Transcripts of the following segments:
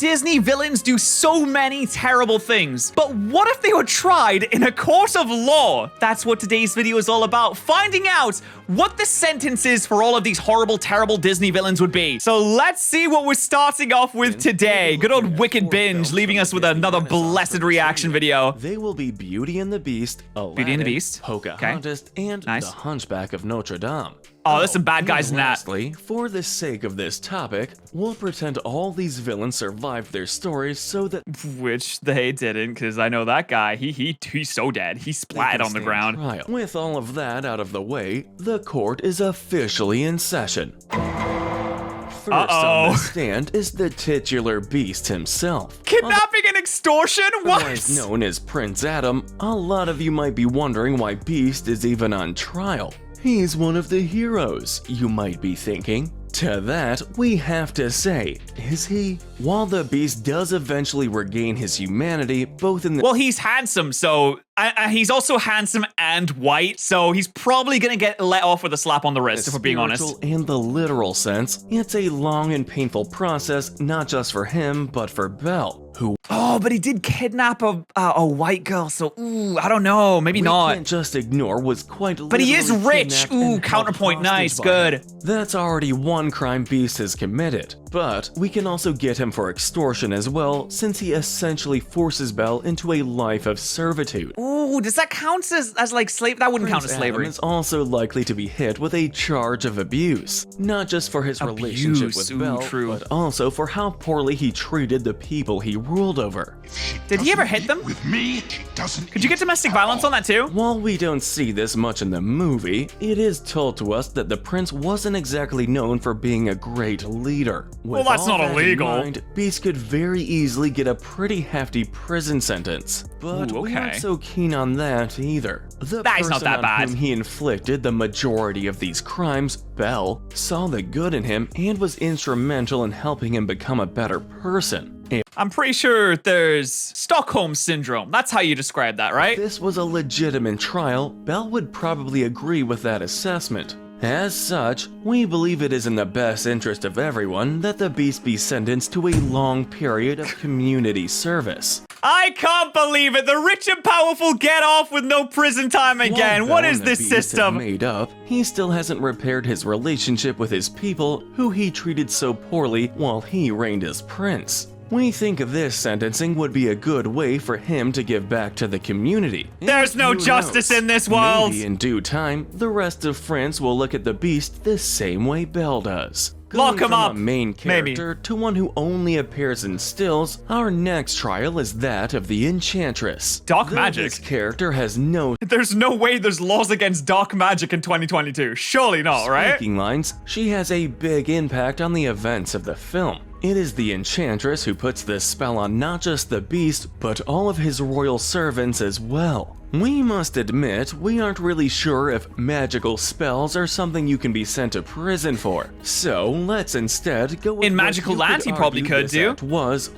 Disney villains do so many terrible things, but what if they were tried in a court of law? That's what today's video is all about, finding out what the sentences for all of these horrible, terrible Disney villains would be. So let's see what we're starting off with today. Good old Wicked Binge leaving us with another blessed reaction video. They will be Beauty and the Beast, Aladdin, Beauty and the Beast, Pocahontas, and the Hunchback of Notre Dame. Oh, there's some bad guys in that. Lastly, for the sake of this topic, we'll pretend all these villains survived their stories so that— Which they didn't, because I know that guy, he's so dead. He splatted on the ground. Trial. With all of that out of the way, the court is officially in session. First on the stand is the titular beast himself. Kidnapping and extortion? What? Otherwise known as Prince Adam, a lot of you might be wondering why Beast is even on trial. He's one of the heroes, you might be thinking. To that, we have to say, is he? While the Beast does eventually regain his humanity, both in the— Well, he's handsome, so he's also handsome and white, so he's probably gonna get let off with a slap on the wrist, if we're being honest. In the literal sense, it's a long and painful process, not just for him, but for Belle, who— Oh, but he did kidnap a white girl, so ooh, I don't know, maybe not. We can't just ignore was quite literally— But he is rich. Ooh, counterpoint, nice, good. That's already one crime Beast has committed. But we can also get him for extortion as well, since he essentially forces Belle into a life of servitude. Ooh, does that count as like slave? That wouldn't count as slavery. Adam is also likely to be hit with a charge of abuse, not just for his relationship with Belle, but also for how poorly he treated the people he ruled over. Did he ever hit them? With me, she doesn't. Could you get domestic violence on that too? While we don't see this much in the movie, it is told to us that the prince wasn't exactly known for being a great leader. Well, that's not illegal. Beast could very easily get a pretty hefty prison sentence, but we aren't so keen on that either. The That's not that bad. Whom he inflicted the majority of these crimes, Belle, saw the good in him and was instrumental in helping him become a better person. I'm pretty sure there's Stockholm Syndrome. That's how you describe that, right? If this was a legitimate trial, Belle would probably agree with that assessment. As such, we believe it is in the best interest of everyone that the Beast be sentenced to a long period of community service. I can't believe it! The rich and powerful get off with no prison time again! What is this system? Made up, he still hasn't repaired his relationship with his people, who he treated so poorly while he reigned as prince. We think this sentencing would be a good way for him to give back to the community. There's no justice in this world! Maybe in due time, the rest of France will look at the Beast the same way Belle does. Lock him up! From a main character to one who only appears in stills, our next trial is that of the Enchantress. Dark magic? This character has no— There's no way there's laws against dark magic in 2022. Surely not, right? Speaking lines, she has a big impact on the events of the film. It is the Enchantress who puts this spell on not just the Beast, but all of his royal servants as well. We must admit, we aren't really sure if magical spells are something you can be sent to prison for. So let's instead go with— In Magical Land, he probably could do.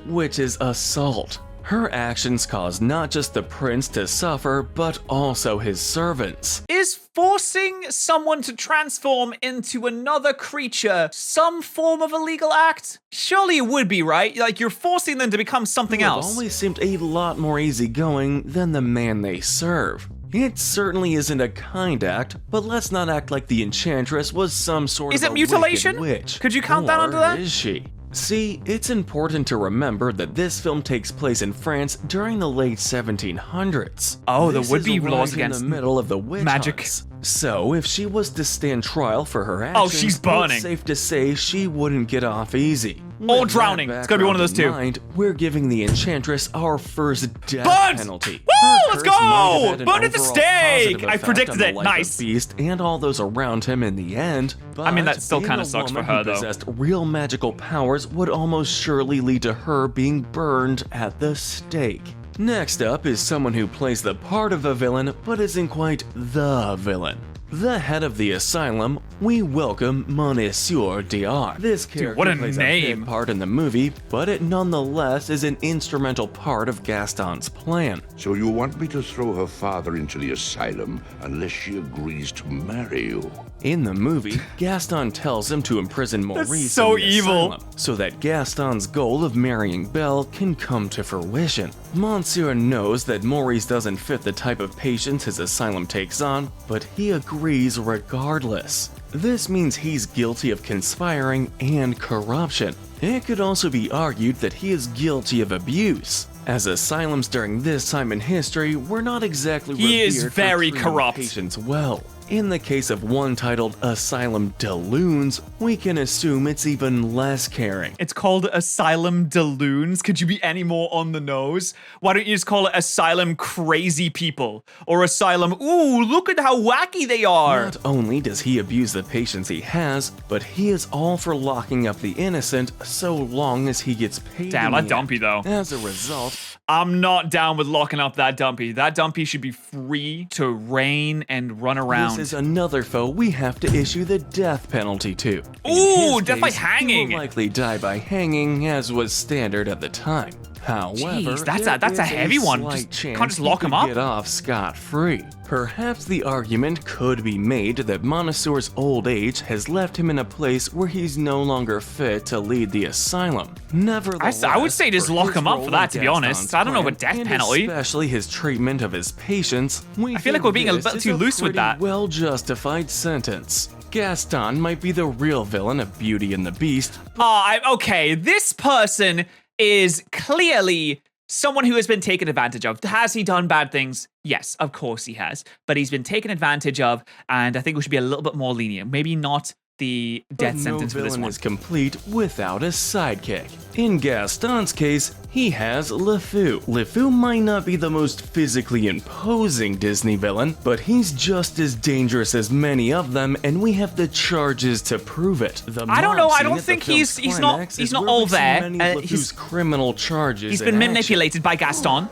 Which is assault. Her actions cause not just the prince to suffer, but also his servants. Is forcing someone to transform into another creature some form of illegal act? Surely it would be, right? Like, you're forcing them to become something else. It always seemed a lot more easygoing than the man they serve. It certainly isn't a kind act, but let's not act like the Enchantress was some sort of— Is it mutilation? Witch. Could you count that under that? Or is she? See, it's important to remember that this film takes place in France during the late 1700s. Oh, there would be laws against in the middle of the witch magic. Hunts. So, if she was to stand trial for her actions, she's burning. It's safe to say she wouldn't get off easy. Or drowning. It's gonna be one of those two. We're giving the Enchantress our first death penalty. Woo! Let's go! Burn at the stake! I predicted it. Nice. Beast and all those around him in the end. But I mean, that still kind of sucks for her, though. Possessed real magical powers would almost surely lead to her being burned at the stake. Next up is someone who plays the part of a villain, but isn't quite the villain. The head of the asylum, we welcome Monsieur Dr. This character what a plays name. a big part in the movie, but it nonetheless is an instrumental part of Gaston's plan. So you want me to throw her father into the asylum unless she agrees to marry you? In the movie, Gaston tells him to imprison Maurice so in the evil. asylum, so that Gaston's goal of marrying Belle can come to fruition. Monsieur knows that Maurice doesn't fit the type of patients his asylum takes on, but he agrees regardless. This means he's guilty of conspiring and corruption. It could also be argued that he is guilty of abuse, as asylums during this time in history were not exactly He is revered for very treating corrupt. patients well. In the case of one titled Asylum Deloons, we can assume it's even less caring. It's called Asylum Deloons. Could you be any more on the nose? Why don't you just call it Asylum Crazy People? Or Asylum, ooh, look at how wacky they are. Not only does he abuse the patients he has, but he is all for locking up the innocent so long as he gets paid. Damn, in that the dumpy end. though. As a result, I'm not down with locking up that dumpy. That dumpy should be free to reign and run around. this is another foe we have to issue the death penalty to. In Ooh, his death by case, hanging. He will likely die by hanging, as was standard at the time. However, Jeez, that's a there is heavy one. slight Just- chance can't just he lock him could up. Get off scot-free. Perhaps the argument could be made that Montessori's old age has left him in a place where he's no longer fit to lead the asylum. Nevertheless, I would say just for lock his him up role for that, in to be honest. Gaston's I don't know about plan, death and penalty. especially his treatment of his patients, I feel like we're being a little too loose with that. Well-justified sentence. Gaston might be the real villain of Beauty and the Beast. Okay, this person is clearly someone who has been taken advantage of. Has he done bad things? Yes, of course he has. But he's been taken advantage of, and I think we should be a little bit more lenient. Maybe not the death But sentence no for this villain one. is complete without a sidekick. In Gaston's case, he has Lefou. Lefou might not be the most physically imposing Disney villain, but he's just as dangerous as many of them, and we have the charges to prove it. The I don't know, mob I don't scene at the think film's he's not- climax he's is not where all we see there. many of He's- Lefou's criminal charges He's in been action. manipulated by Gaston.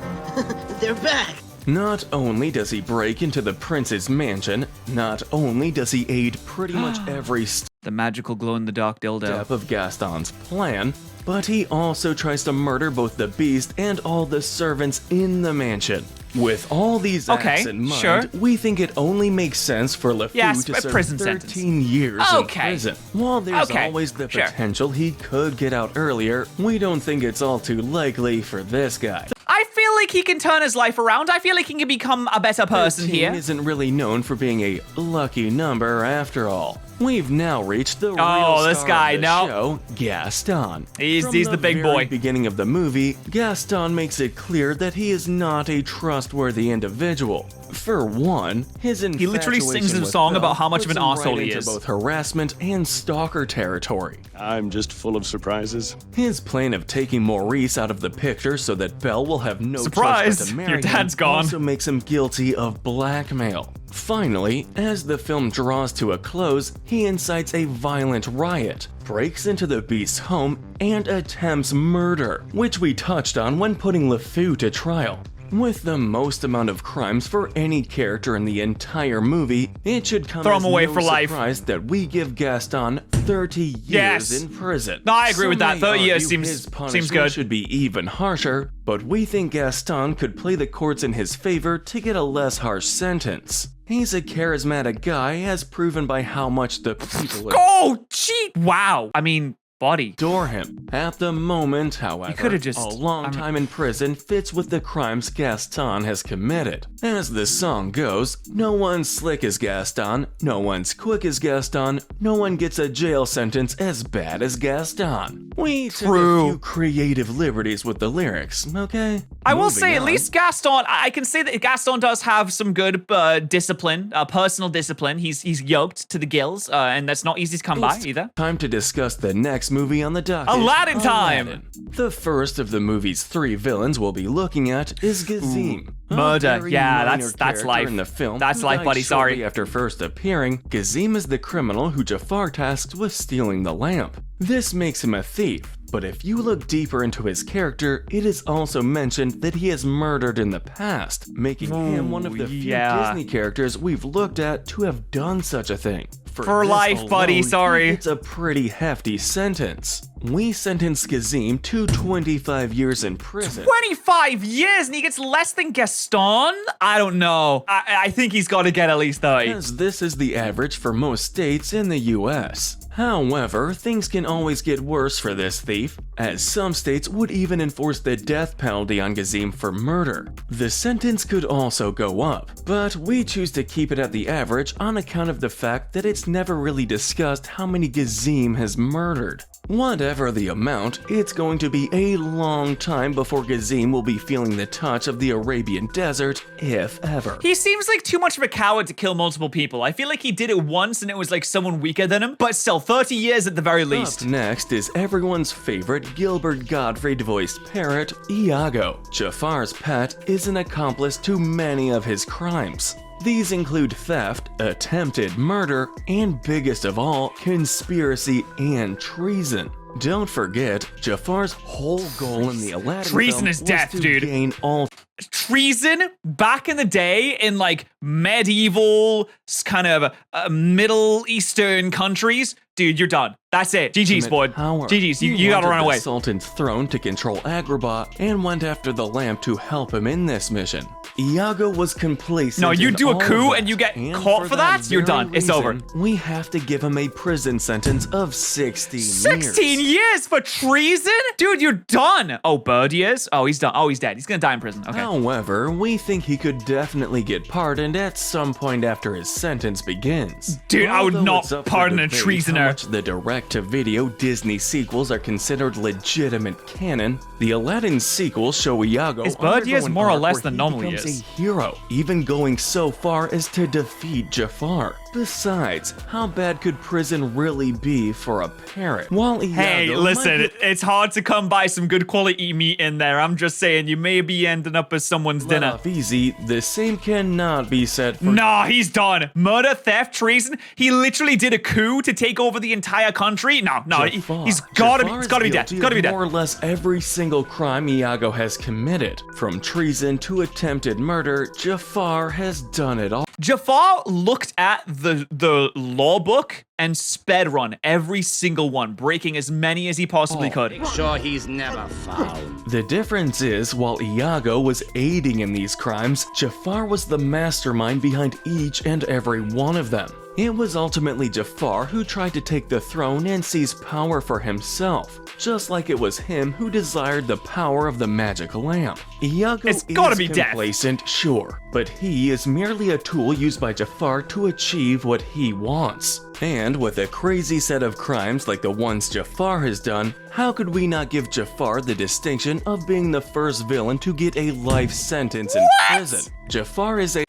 They're back. Not only does he break into the prince's mansion, not only does he aid pretty much every The magical glow-in-the-dark dildo. step of Gaston's plan, but he also tries to murder both the beast and all the servants in the mansion. With all these acts Okay, in mind, sure. we think it only makes sense for Lefou Yes, to a serve prison 13 sentence. years Okay. in prison. While there's Okay, always the sure. potential he could get out earlier, we don't think it's all too likely for this guy. I feel like he can turn his life around. I feel like he can become a better person 13 here. isn't really known for being a lucky number after all. We've now reached the real Oh, this star guy, of the no. show, Gaston. He's From the big very boy. beginning of the movie, Gaston makes it clear that he is not a trustworthy individual. For one, his He literally infatuation sings a with song Belle about how much of puts an him arsehole right he into is. both harassment and stalker territory. I'm just full of surprises. His plan of taking Maurice out of the picture so that Belle will have no Surprise! choice but to marry Your dad's him gone. also makes him guilty of blackmail. Finally, as the film draws to a close, he incites a violent riot, breaks into the beast's home, and attempts murder, which we touched on when putting Lefou to trial. With the most amount of crimes for any character in the entire movie, it should come Throw as him away no for life. surprise that we give Gaston 30 years Yes. in prison. No, I agree with that. may 30 years argue seems- his seems punishment good. should be even harsher, but we think Gaston could play the courts in his favor to get a less harsh sentence. He's a charismatic guy, as proven by how much the people Oh, gee. Wow. I mean, body. adore him. At the moment, however, coulda just- a long time in prison fits with the crimes Gaston has committed. As the song goes, no one's slick as Gaston, no one's quick as Gaston, no one gets a jail sentence as bad as Gaston. We took True. a few creative liberties with the lyrics, okay? I will Moving say, at on. least Gaston, I can say that Gaston does have some good discipline, personal discipline. He's yoked to the gills, and that's not easy to come by It's either. Time to discuss the next movie on the docket. Aladdin time! Aladdin. The first of the movie's 3 villains we'll be looking at is Kazeem. A Murder. very Yeah, minor that's character life. in the film. That's who life, died buddy, shortly sorry. After first appearing, Kazeem is the criminal who Jafar tasked with stealing the lamp. This makes him a thief, But if you look deeper into his character, it is also mentioned that he has murdered in the past, making him one of the few Disney characters we've looked at to have done such a thing. For life, buddy, sorry. It's a pretty hefty sentence. We sentenced Kazeem to 25 years in prison. 25 years and he gets less than Gaston? I don't know. I think he's got to get at least 30. As this is the average for most states in the US. However, things can always get worse for this thief, as some states would even enforce the death penalty on Kazeem for murder. The sentence could also go up, but we choose to keep it at the average on account of the fact that it's never really discussed how many Kazeem has murdered. Whatever the amount, it's going to be a long time before Kazeem will be feeling the touch of the Arabian desert, if ever. He seems like too much of a coward to kill multiple people. I feel like he did it once and it was like someone weaker than him, but still 30 years at the very least. Up next is everyone's favorite Gilbert Gottfried-voiced parrot, Iago. Jafar's pet is an accomplice to many of his crimes. These include theft, attempted murder, and biggest of all, conspiracy and treason. Don't forget, Jafar's whole goal in the Aladdin treason film is was death, to dude. gain all Treason back in the day in like medieval kind of Middle Eastern countries, dude, you're done. That's it. GG's, boy. GG's. You gotta run away. The Sultan's throne to control Agrabah and went after the lamp to help him in this mission. Iago was complacent. No, you in do a all coup of and you get that. caught for that? You're done. It's over. We have to give him a prison sentence of 16 years. 16 years for treason? Dude, you're done. Oh, Bird years? Oh, he's done. Oh, he's dead. He's gonna die in prison. Okay. However, we think he could definitely get pardoned at some point after his sentence begins. Dude, I would Although not it's up for pardon a debate treasoner. How much the direct-to-video Disney sequels are considered legitimate canon, the Aladdin sequels show Iago Is Bird years undergo an more or arc less where than he normal becomes years? a hero, even going so far as to defeat Jafar. Besides, how bad could prison really be for a parrot? While Iago Hey, listen, might it's hard to come by some good quality meat in there. I'm just saying, you may be ending up as someone's let dinner. off easy, the same cannot be said for Nah, he's done. Murder, theft, treason. He literally did a coup to take over the entire country. No, Jafar. he's gotta Jafar be. It's is gotta be dead. guilty It's gotta be of dead. more or less every single crime Iago has committed. From treason to attempted murder, Jafar has done it all. Jafar looked at the law book and sped run every single one, breaking as many as he possibly could. Sure he's never found. The difference is, while Iago was aiding in these crimes, Jafar was the mastermind behind each and every one of them. It was ultimately Jafar who tried to take the throne and seize power for himself, just like it was him who desired the power of the magic lamp. Iago It's gotta be is death. complacent, sure, but he is merely a tool used by Jafar to achieve what he wants. And with a crazy set of crimes like the ones Jafar has done, how could we not give Jafar the distinction of being the first villain to get a life sentence in prison? Jafar is a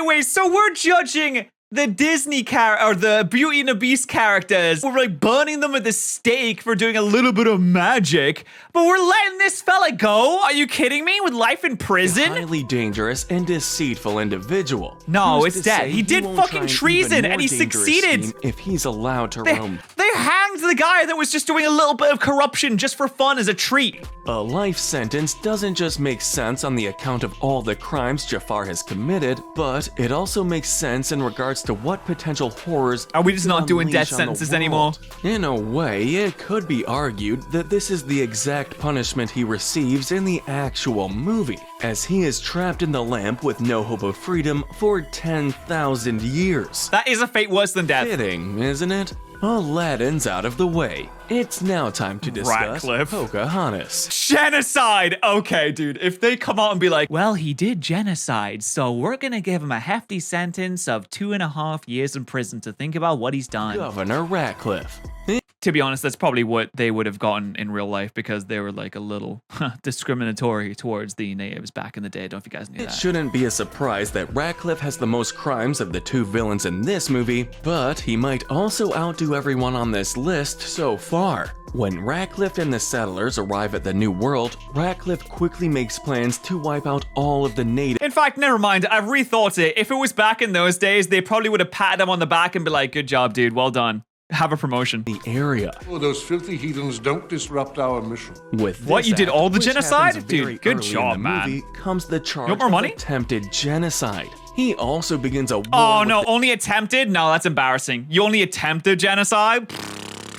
Wait. So we're judging the Disney or the Beauty and the Beast characters. We're like burning them at the stake for doing a little bit of magic, but we're letting this fella go? Are you kidding me? With life in prison? highly dangerous and deceitful individual. No, Who's it's to dead. say He did won't fucking try an treason, even and more he dangerous succeeded. scheme if he's allowed to They roam. hanged the guy that was just doing a little bit of corruption just for fun as a treat. A life sentence doesn't just make sense on the account of all the crimes Jafar has committed, but it also makes sense in regards to what potential horrors Are we just it not could doing unleash death on the sentences anymore? world. In a way, it could be argued that this is the exact punishment he receives in the actual movie, as he is trapped in the lamp with no hope of freedom for 10,000 years. That is a fate worse than death. Fitting, isn't it? Aladdin's out of the way. It's now time to discuss Ratcliffe. Pocahontas. Genocide! Okay, dude, if they come out and be like, well, he did genocide, so we're gonna give him a hefty sentence of 2.5 years in prison to think about what he's done. Governor Ratcliffe. To be honest, that's probably what they would have gotten in real life because they were like a little discriminatory towards the natives back in the day. I don't know if you guys knew It that. shouldn't be a surprise that Ratcliffe has the most crimes of the two villains in this movie, but he might also outdo everyone on this list so far. When Ratcliffe and the settlers arrive at the New World, Ratcliffe quickly makes plans to wipe out all of the natives. In fact, never mind. I've rethought it. If it was back in those days, they probably would have patted him on the back and be like, good job, dude. Well done. have a promotion. the area. Oh, those filthy heathens don't disrupt our mission. With What, this you did act, all the which genocide? happens very Dude, good early in job, the man. movie, comes the charge want more of money? attempted genocide. He also begins a war Oh, with no, only attempted? No, that's embarrassing. You only attempted genocide?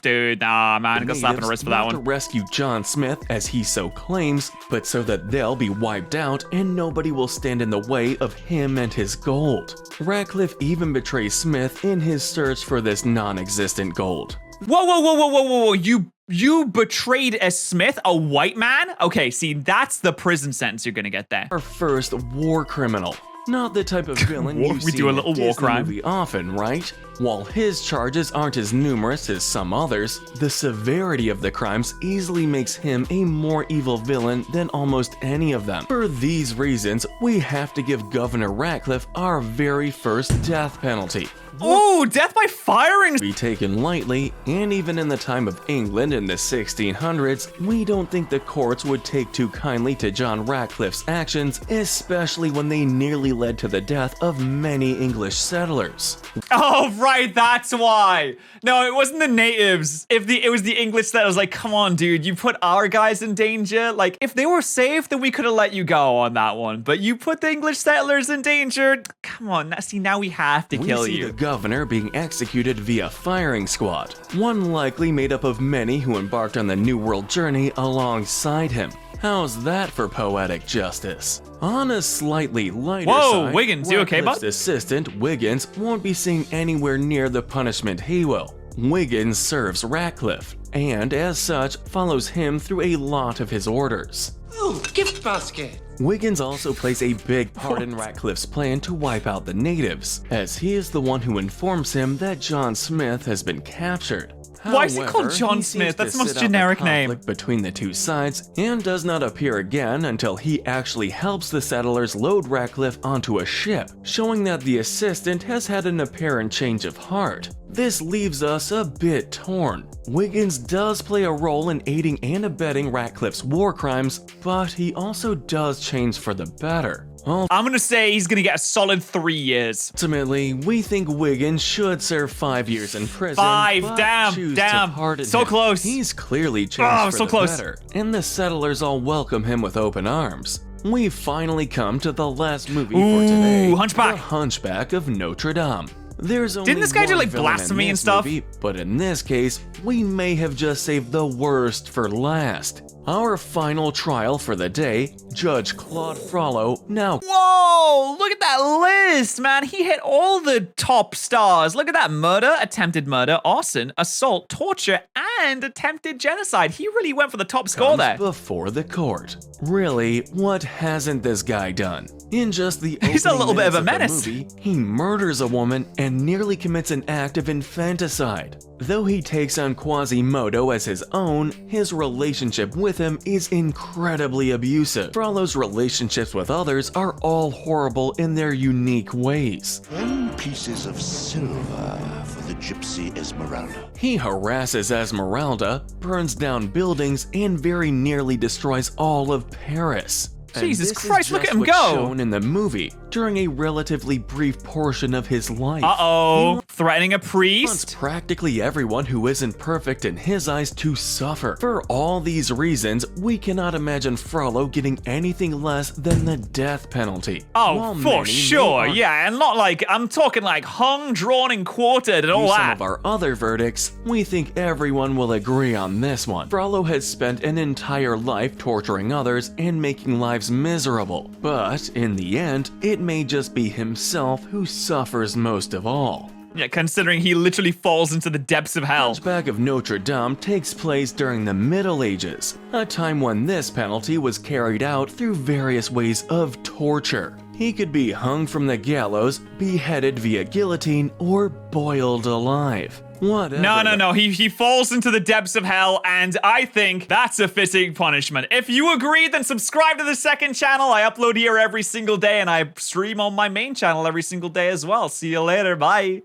Dude, nah, man, I got slapped in the wrist for that not to one. rescue John Smith, as he so claims, but so that they'll be wiped out and nobody will stand in the way of him and his gold. Ratcliffe even betrays Smith in his search for this non-existent gold. Whoa, whoa, whoa, whoa, whoa, whoa, whoa. You betrayed a Smith, a white man? Okay, see, that's the prison sentence you're gonna get there. Our first war criminal. Not the type of villain War- you we see do a in little war Disney crime. movie often, right? While his charges aren't as numerous as some others, the severity of the crimes easily makes him a more evil villain than almost any of them. For these reasons, we have to give Governor Ratcliffe our very first death penalty. Ooh, death by firing. Be taken lightly, and even in the time of England in the 1600s, we don't think the courts would take too kindly to John Ratcliffe's actions, especially when they nearly led to the death of many English settlers. Oh, right, that's why. No, it wasn't the natives. It was the English that was like, come on, dude, you put our guys in danger. Like, if they were safe, then we could have let you go on that one. But you put the English settlers in danger. Come on, see, now we have to kill We see you. the governor being executed via firing squad, one likely made up of many who embarked on the New World journey alongside him. How's that for poetic justice? On a slightly lighter Whoa, side, Wiggins, you okay, bud? Ratcliffe's assistant, Wiggins, won't be seen anywhere near the punishment he will. Wiggins serves Ratcliffe, and as such, follows him through a lot of his orders. Ooh, gift basket. Wiggins also plays a big part in Ratcliffe's plan to wipe out the natives, as he is the one who informs him that John Smith has been captured. Why is he However, called John he Smith? seems That's to the most sit out generic name. conflict between the two sides and does not appear again until he actually helps the settlers load Ratcliffe onto a ship, showing that the assistant has had an apparent change of heart. This leaves us a bit torn. Wiggins does play a role in aiding and abetting Ratcliffe's war crimes, but he also does change for the better. I'm gonna say he's gonna get a solid 3 years. Ultimately, we think Wiggins should serve 5 years in prison. 5, but damn, choose damn. to pardon So him. close. He's clearly changed Oh, for so the close. better, and the settlers all welcome him with open arms. We finally come to the last movie for today, Hunchback. The Hunchback of Notre Dame. There's only Didn't this guy do, one like, villain in blasphemy and this stuff? movie, but in this case, we may have just saved the worst for last. Our final trial for the day, Judge Claude Frollo, now Whoa, look at that list, man. He hit all the top stars. Look at that: murder, attempted murder, arson, assault, torture, and attempted genocide. He really went for the top score comes there. before the court. Really, what hasn't this guy done? In just the He's a opening little bit of a minutes menace. the movie, he murders a woman and nearly commits an act of infanticide. Though he takes on Quasimodo as his own, his relationship with him is incredibly abusive. Frollo's relationships with others are all horrible in their unique ways. 10 pieces of silver for the gypsy Esmeralda. He harasses Esmeralda, burns down buildings, and very nearly destroys all of Paris. And Jesus this is Christ, look just at him what's go. shown in the movie during a relatively brief portion of his life. Uh-oh, threatening a He wants priest. practically everyone who isn't perfect in his eyes to suffer. For all these reasons, we cannot imagine Frollo getting anything less than the death penalty. Oh, While for many sure, may yeah, and not like, I'm talking like hung, drawn, and quartered and all some that. of our other verdicts, we think everyone will agree on this one. Frollo has spent an entire life torturing others and making lives miserable. But in the end, it may just be himself who suffers most of all. Yeah, considering he literally falls into the depths of hell. Hunchback of Notre Dame takes place during the Middle Ages, a time when this penalty was carried out through various ways of torture. He could be hung from the gallows, beheaded via guillotine, or boiled alive. Whatever. No. He falls into the depths of hell, and I think that's a fitting punishment. If you agree, then subscribe to the second channel. I upload here every single day, and I stream on my main channel every single day as well. See you later. Bye.